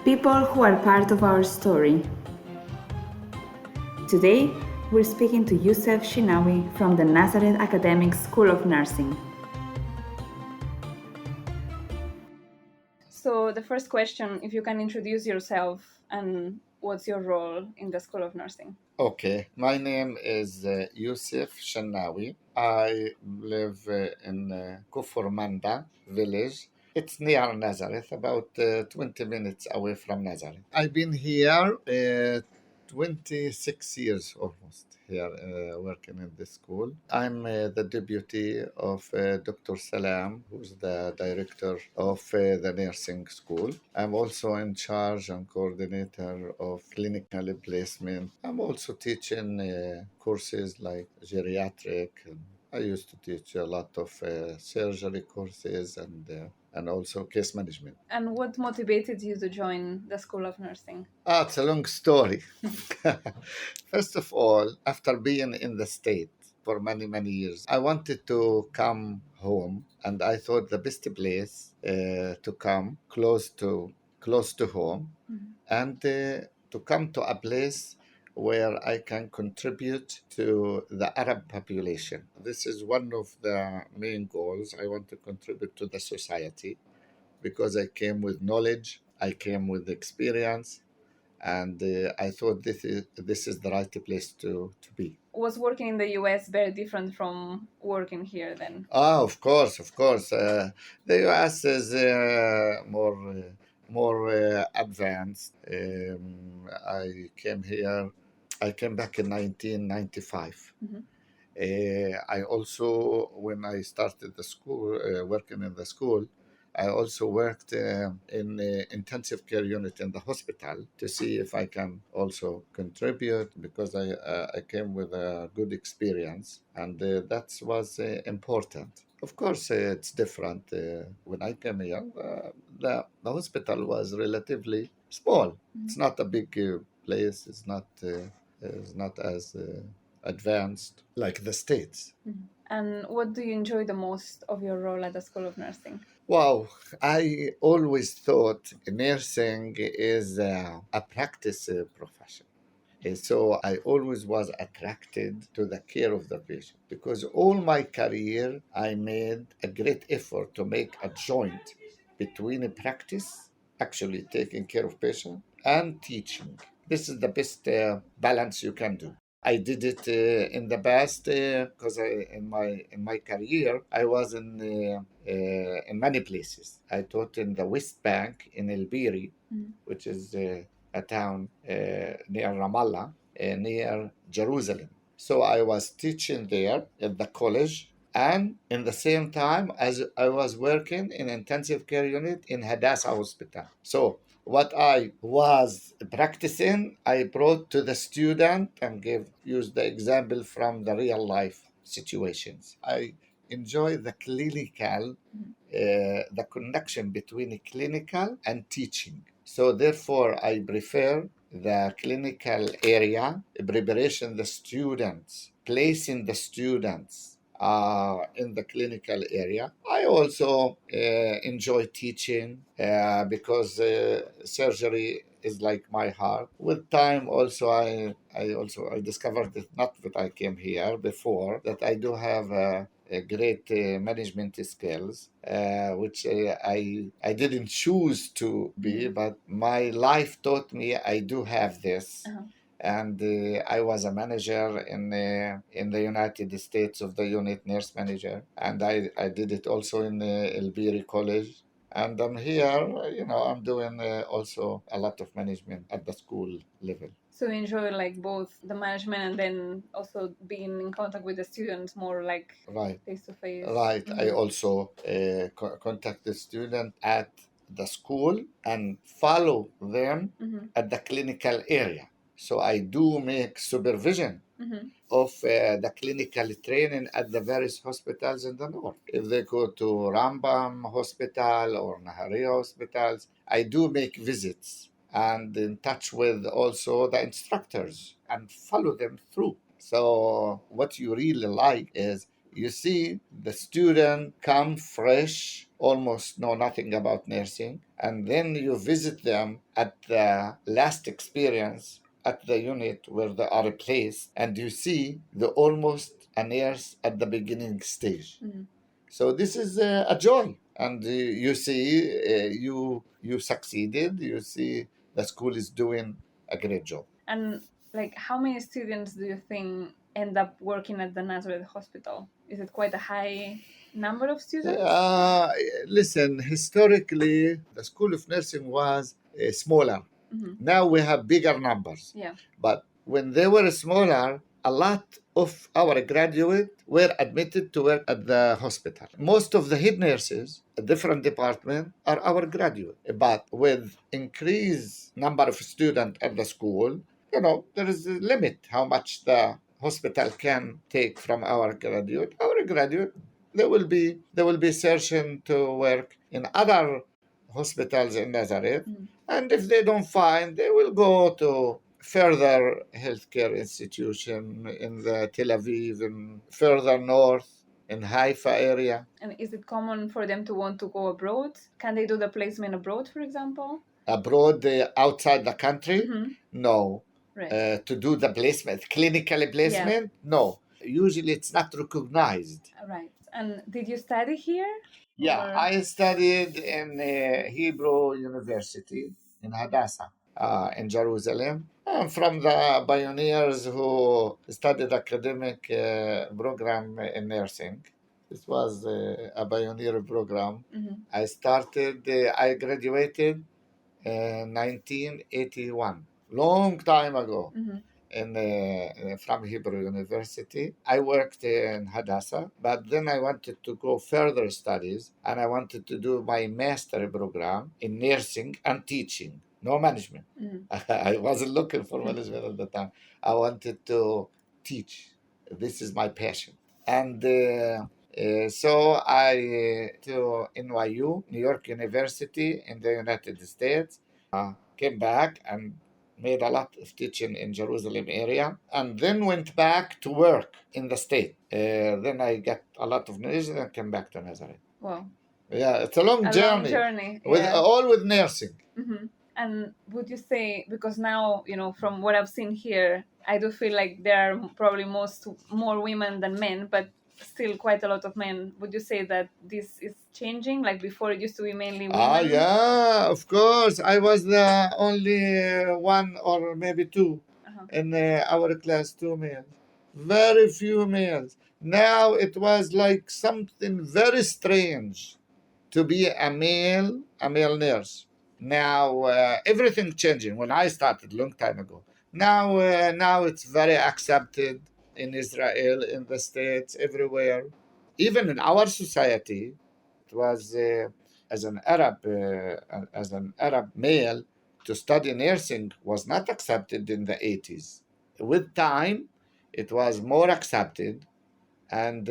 people who are part of our story. Today, we're speaking to Yousef Shinnawi from the Nazareth Academic School of Nursing. So the first question, if you can introduce yourself and what's your role in the School of Nursing? Okay, my name is Yousef Shinnawi. I live in Kfar Manda village. It's near Nazareth, about 20 minutes away from Nazareth. I've been here 26 years almost here working in this school. I'm the deputy of Dr. Salam, who's the director of the nursing school. I'm also in charge and coordinator of clinical placement. I'm also teaching courses like geriatric. I used to teach a lot of surgery courses and also case management. And what motivated you to join the School of Nursing? It's a long story. First of all, after being in the state for many, many years, I wanted to come home, and I thought the best place to come close to home, and to come to a place where I can contribute to the Arab population. This is one of the main goals. I want to contribute to the society because I came with knowledge, I came with experience, and I thought this is the right place to be. Was working in the US very different from working here then? Of course, of course. The U.S. is more advanced. I came back in 1995. I also, when I started the school, working in the school, I also worked in intensive care unit in the hospital to see if I can also contribute because I came with a good experience, and that was important. Of course, it's different. When I came here, the hospital was relatively small. It's not a big place. It's not as advanced like the States. And what do you enjoy the most of your role at the School of Nursing? Wow, I always thought nursing is a practice profession. So I always was attracted to the care of the patient because all my career I made a great effort to make a joint between a practice, actually taking care of patient, and teaching. This is the best balance you can do. I did it in the past because in my career I was in many places. I taught in the West Bank in El Biri, which is a town near Ramallah, near Jerusalem. So I was teaching there at the college, and in the same time as I was working in intensive care unit in Hadassah Hospital. So what I was practicing, I brought to the student and used the example from the real life situations. I enjoy the connection between clinical and teaching. So therefore, I prefer the clinical area, preparation the students, placing the students in the clinical area. I also enjoy teaching because surgery is like my heart. With time, also I discovered that not that I came here before that I do have a great management skills, which I didn't choose to be, but my life taught me I do have this. And I was a manager in the United States of the unit nurse manager, and I did it also in El Biri College. And I'm here, I'm doing also a lot of management at the school level. So you enjoy like both the management and then also being in contact with the students more like Right. face to face. Right. I also contact the student at the school and follow them at the clinical area. So I do make supervision of the clinical training at the various hospitals in the north. If they go to Rambam Hospital or Nahariya hospitals, I do make visits and in touch with also the instructors and follow them through. So what you really like is You see the student come fresh, almost know nothing about nursing, and then you visit them at the last experience at the unit where they are placed, and you see the almost a nurse at the beginning stage. So this is a joy, and you see you succeeded. You see the school is doing a great job. And like, how many students do you think end up working at the Nazareth Hospital? Is it quite a high number of students? Listen, historically, the School of Nursing was smaller. Now we have bigger numbers. Yeah. But when they were smaller, a lot of our graduates were admitted to work at the hospital. Most of the head nurses, a different department, are our graduates. But with increased number of students at the school, there is a limit how much the hospital can take from our graduate. Our graduate, they will be searching to work in other hospitals in Nazareth, and if they don't find, they will go to further healthcare institution in the Tel Aviv and further north in Haifa area. And is it common for them to want to go abroad? Can they do the placement abroad, for example? Abroad, outside the country? No. Right. To do the placement, clinical placement? No. Usually it's not recognized. Right. And did you study here? Yeah, Or- I studied in Hebrew University in Hadassah, in Jerusalem. I'm from the pioneers who studied academic program in nursing. This was a pioneer program. I graduated in 1981, long time ago. From Hebrew University. I worked in Hadassah, but then I wanted to go further studies, and I wanted to do my master program in nursing and teaching, no management. I wasn't looking for management at the time. I wanted to teach. This is my passion. And so I to NYU, New York University in the United States, came back and made a lot of teaching in Jerusalem area, and then went back to work in the state. Then I got a lot of news and came back to Nazareth. Wow. Yeah, it's a long journey. All with nursing. And would you say, because now, from what I've seen here, I do feel like there are probably more women than men, but still quite a lot of men. Would you say that this is changing? Like before, it used to be mainly women? Yeah, of course. I was the only one or maybe two in our class, 2 males. Very few males. Now it was like something very strange to be a male nurse. Now everything changing. When I started long time ago, now it's very accepted in Israel, in the States, everywhere. Even in our society, it was as an Arab male to study nursing was not accepted in the 80s. With time, it was more accepted, and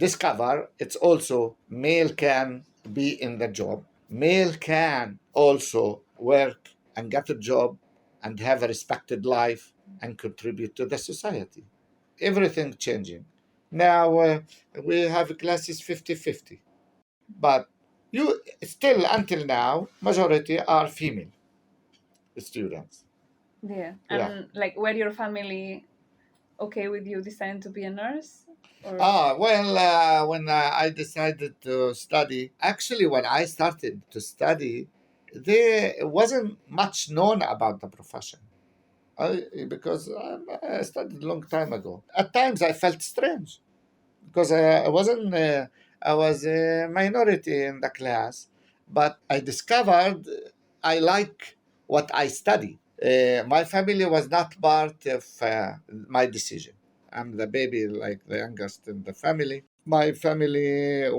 discover it's also male can be in the job. Male can also work and get a job and have a respected life and contribute to the society. Everything changing. Now we have classes 50-50. But you still, until now, majority are female students. Yeah. And like, were your family okay with you deciding to be a nurse? Or... When I decided to study, actually, when I started to study, there wasn't much known about the profession. Because I studied a long time ago. At times, I felt strange because I wasn't. I was a minority in the class, but I discovered I like what I study. My family was not part of my decision. I'm the baby, like the youngest in the family. My family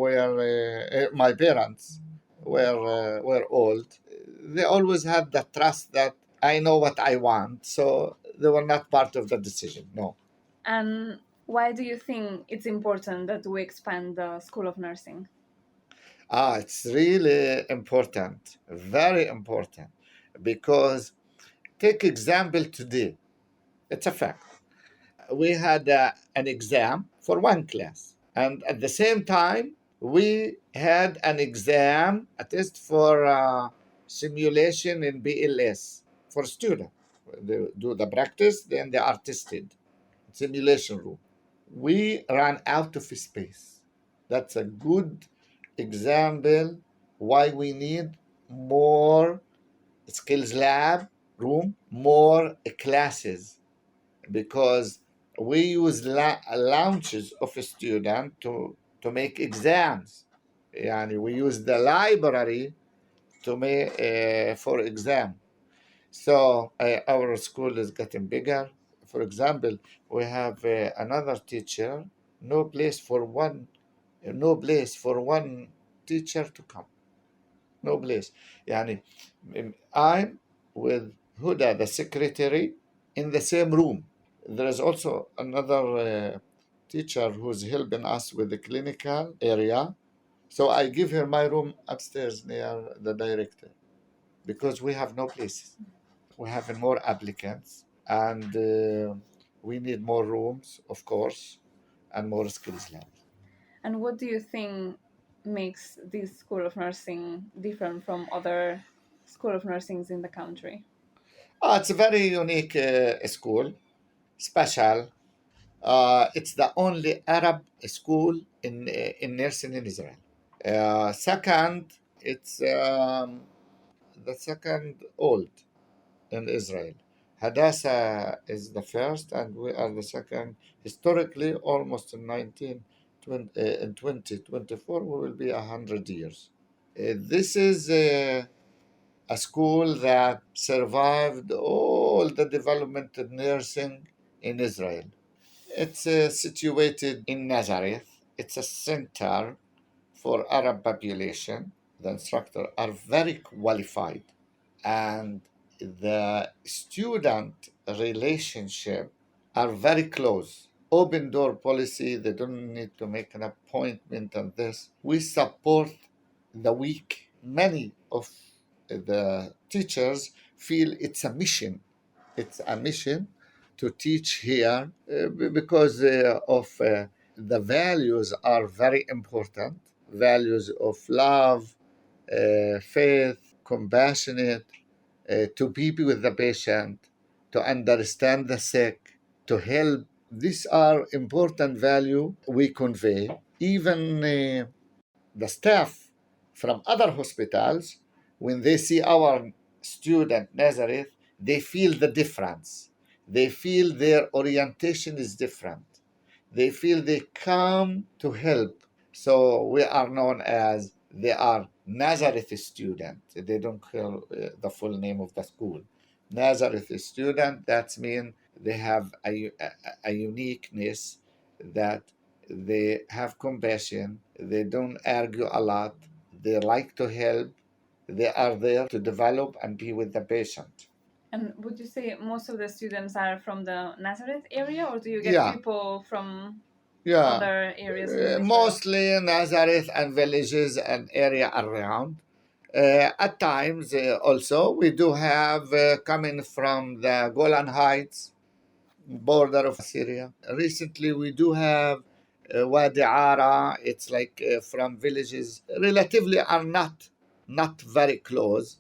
my parents were old. They always had the trust that I know what I want, so they were not part of the decision. No. And why do you think it's important that we expand the School of Nursing? It's really important, very important, because take example today. It's a fact. We had an exam for one class, And at the same time, we had an exam, a test for simulation in BLS for students. They do the practice, then they are tested. Simulation room. We ran out of space. That's a good example why we need more skills lab room, more classes, because we use launches of a student to make exams. Yani we use the library to make for exam. So our school is getting bigger. For example, we have another teacher, no place for one teacher to come. No place. Yani, I'm with Huda, the secretary, in the same room. There is also another teacher who's helping us with the clinical area. So I give her my room upstairs near the director because we have no places. We have more applicants and we need more rooms, of course, and more skills labs. And what do you think makes this school of nursing different from other school of nursings in the country? It's a very unique school, special. It's the only Arab school in nursing in Israel. Second, it's the second old in Israel. Hadassah is the first, and we are the second. Historically, almost in 2024, we will be 100 years. This is a school that survived all the development of nursing in Israel. It's situated in Nazareth. It's a center for Arab population. The instructors are very qualified, and the student relationship are very close. Open door policy, they don't need to make an appointment on this. We support the weak. Many of the teachers feel it's a mission. It's a mission to teach here because of the values are very important. Values of love, faith, compassionate, to be with the patient, to understand the sick, to help. These are important value we convey. Even the staff from other hospitals, when they see our student Nazareth, they feel the difference. They feel their orientation is different. They feel they come to help. So we are known as they are Nazareth student. They don't call the full name of the school. Nazareth student, that means they have a uniqueness that they have compassion, they don't argue a lot, they like to help, they are there to develop and be with the patient. And would you say most of the students are from the Nazareth area, or do you get Yeah, people from yeah. other areas in Israel? Mostly Nazareth and villages and area around. At times, also, we do have coming from the Golan Heights, border of Syria. Recently, we do have Wadi Ara. It's like from villages, relatively are not very close,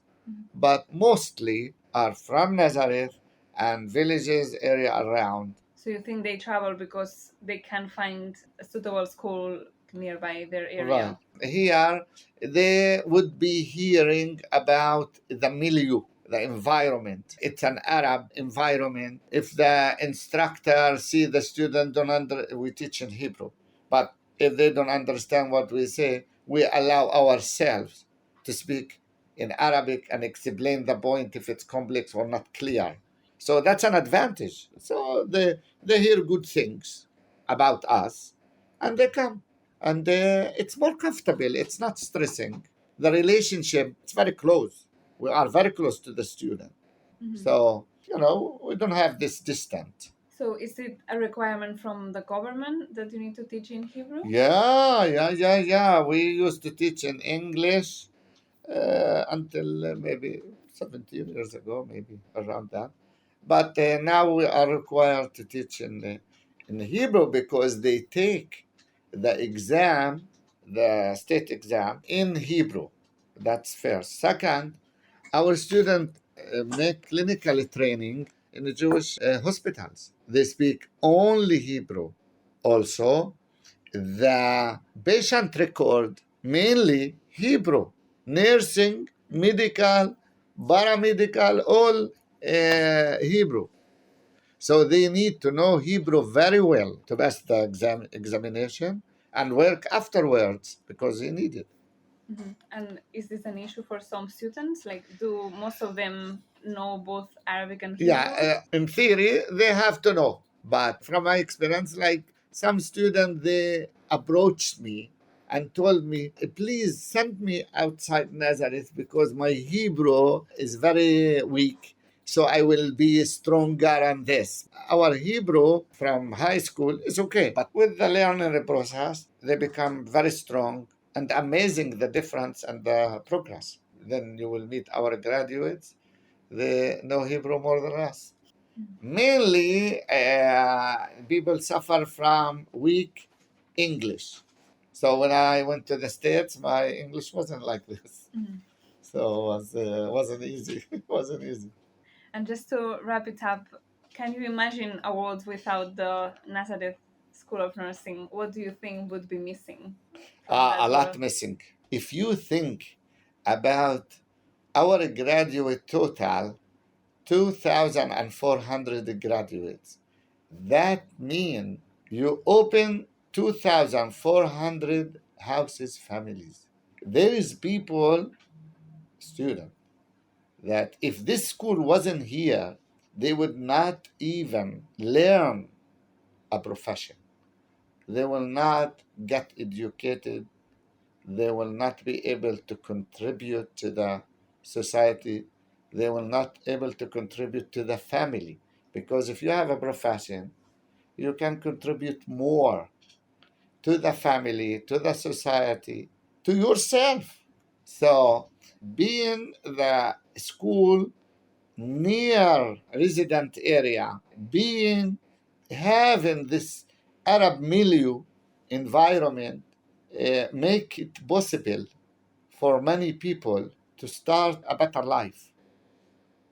but mostly are from Nazareth and villages area around. So you think they travel because they can find a suitable school nearby their Right. area? Here, they would be hearing about the milieu, the environment. It's an Arab environment. If the instructor see the student don't we teach in Hebrew, but if they don't understand what we say, we allow ourselves to speak in Arabic and explain the point if it's complex or not clear. So that's an advantage. So they hear good things about us, and they come, and it's more comfortable. It's not stressing. The relationship, it's very close. We are very close to the student. So, we don't have this distance. So is it a requirement from the government that you need to teach in Hebrew? Yeah. We used to teach in English until maybe 17 years ago, maybe around that. But now we are required to teach in Hebrew because they take the exam, the state exam, in Hebrew. That's first. Second, our students make clinical training in the Jewish hospitals. They speak only Hebrew. Also, the patient record mainly Hebrew, nursing, medical, paramedical, all Hebrew. So they need to know Hebrew very well to pass the examination and work afterwards because they need it. And is this an issue for some students? Like, do most of them know both Arabic and Yeah, Hebrew? in theory, they have to know. But from my experience, like some students, they approached me and told me, please send me outside Nazareth because my Hebrew is very weak. So I will be stronger on this. Our Hebrew from high school is okay, but with the learning process, they become very strong and amazing the difference and the progress. Then you will meet our graduates, they know Hebrew more than us. Mainly, people suffer from weak English. So when I went to the States, my English wasn't like this. So wasn't easy. It wasn't easy. And just to wrap it up, can you imagine a world without the Nazareth School of Nursing? What do you think would be missing from A that lot world? missing. If you think about our graduate total, 2,400 graduates, that means you open 2,400 houses, families. There is people, student, that if this school wasn't here, they would not even learn a profession. They will not get educated. They will not be able to contribute to the society. They will not able to contribute to the family. Because if you have a profession, you can contribute more to the family, to the society, to yourself. So being the school near resident area, being having this Arab milieu environment, make it possible for many people to start a better life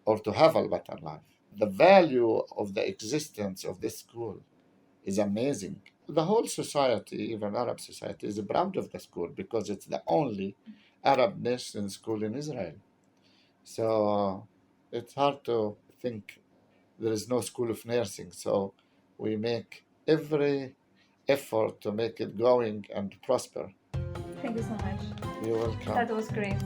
or to have a better life. The value of the existence of this school is amazing. The whole society, even Arab society, is proud of the school because it's the only Arab nation school in Israel. So it's hard to think there is no school of nursing. So we make every effort to make it going and prosper. Thank you so much. You're welcome. That was great.